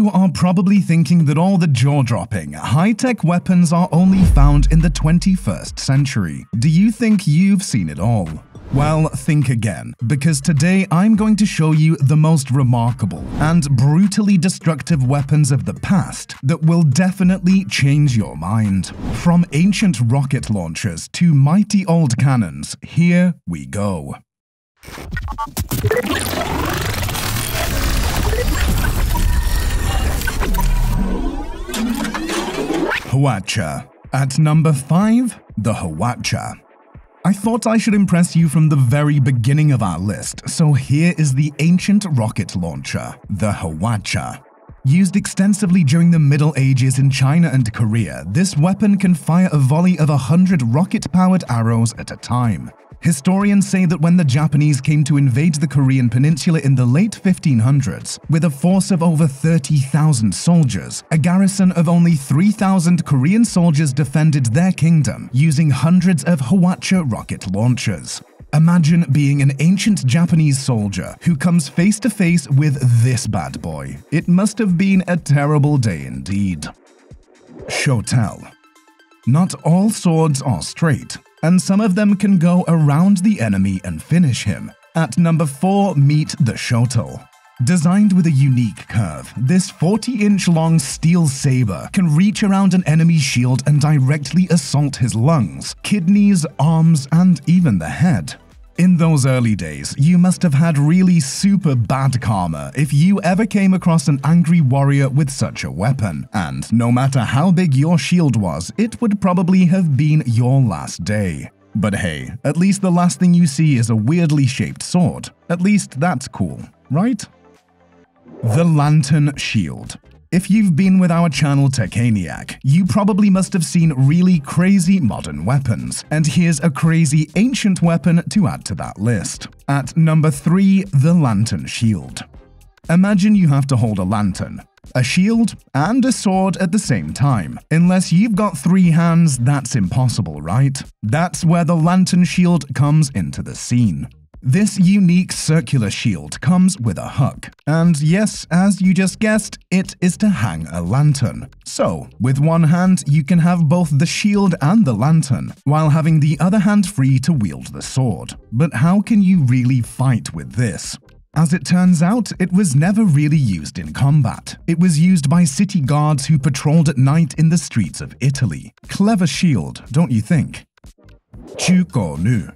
You are probably thinking that all the jaw-dropping, high-tech weapons are only found in the 21st century. Do you think you've seen it all? Well, think again, because today I'm going to show you the most remarkable and brutally destructive weapons of the past that will definitely change your mind. From ancient rocket launchers to mighty old cannons, here we go. Hwacha. At number 5, the Hwacha. I thought I should impress you from the very beginning of our list, so here is the ancient rocket launcher, the Hwacha. Used extensively during the Middle Ages in China and Korea, this weapon can fire a volley of 100 rocket-powered arrows at a time. Historians say that when the Japanese came to invade the Korean peninsula in the late 1500s, with a force of over 30,000 soldiers, a garrison of only 3,000 Korean soldiers defended their kingdom using hundreds of Hwacha rocket launchers. Imagine being an ancient Japanese soldier who comes face to face with this bad boy. It must have been a terrible day indeed. Shuttle. Not all swords are straight, and some of them can go around the enemy and finish him. At number 4, meet the Shuttle. Designed with a unique curve, this 40-inch long steel saber can reach around an enemy's shield and directly assault his lungs, kidneys, arms, and even the head. In those early days, you must have had really super bad karma if you ever came across an angry warrior with such a weapon, and no matter how big your shield was, it would probably have been your last day. But hey, at least the last thing you see is a weirdly shaped sword. At least that's cool, right? The Lantern Shield. If you've been with our channel Techaniac, you probably must have seen really crazy modern weapons, and here's a crazy ancient weapon to add to that list. At number 3, the Lantern Shield. Imagine you have to hold a lantern, a shield, and a sword at the same time. Unless you've got 3 hands, that's impossible, right? That's where the Lantern Shield comes into the scene. This unique circular shield comes with a hook, and yes, as you just guessed, it is to hang a lantern. So, with one hand, you can have both the shield and the lantern, while having the other hand free to wield the sword. But how can you really fight with this? As it turns out, it was never really used in combat. It was used by city guards who patrolled at night in the streets of Italy. Clever shield, don't you think? Chu-Ko-Nu.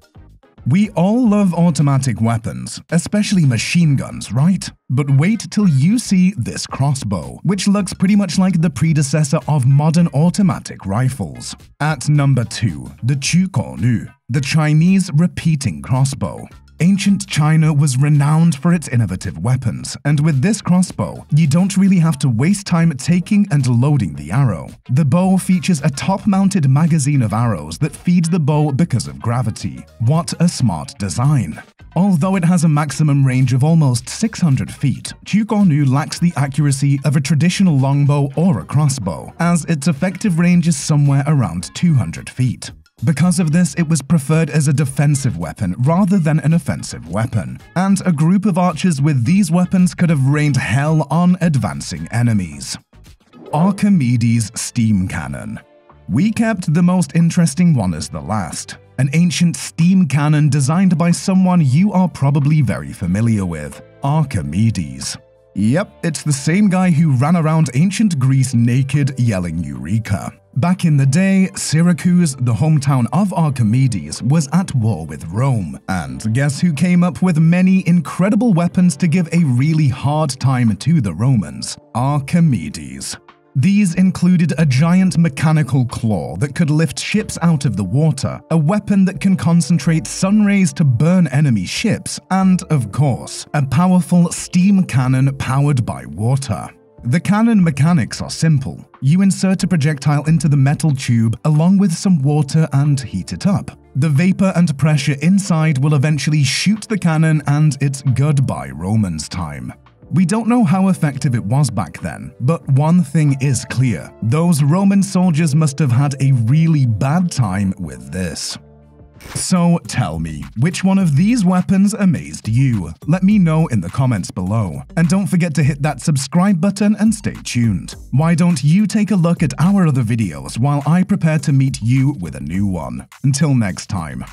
We all love automatic weapons, especially machine guns, right? But wait till you see this crossbow, which looks pretty much like the predecessor of modern automatic rifles. At number 2, the Chu-Ko-Nu, the Chinese repeating crossbow. Ancient China was renowned for its innovative weapons, and with this crossbow, you don't really have to waste time taking and loading the arrow. The bow features a top-mounted magazine of arrows that feeds the bow because of gravity. What a smart design! Although it has a maximum range of almost 600 feet, Chu-Ko-Nu lacks the accuracy of a traditional longbow or a crossbow, as its effective range is somewhere around 200 feet. Because of this, it was preferred as a defensive weapon rather than an offensive weapon, and a group of archers with these weapons could have rained hell on advancing enemies. Archimedes' steam cannon. We kept the most interesting one as the last. An ancient steam cannon designed by someone you are probably very familiar with, Archimedes. Yep, it's the same guy who ran around ancient Greece naked yelling Eureka. Back in the day, Syracuse, the hometown of Archimedes, was at war with Rome. And guess who came up with many incredible weapons to give a really hard time to the Romans? Archimedes. These included a giant mechanical claw that could lift ships out of the water, a weapon that can concentrate sun rays to burn enemy ships, and, of course, a powerful steam cannon powered by water. The cannon mechanics are simple. You insert a projectile into the metal tube along with some water and heat it up. The vapor and pressure inside will eventually shoot the cannon, and it's goodbye Romans time. We don't know how effective it was back then, but one thing is clear. Those Roman soldiers must have had a really bad time with this. So tell me, which one of these weapons amazed you? Let me know in the comments below. And don't forget to hit that subscribe button and stay tuned. Why don't you take a look at our other videos while I prepare to meet you with a new one? Until next time.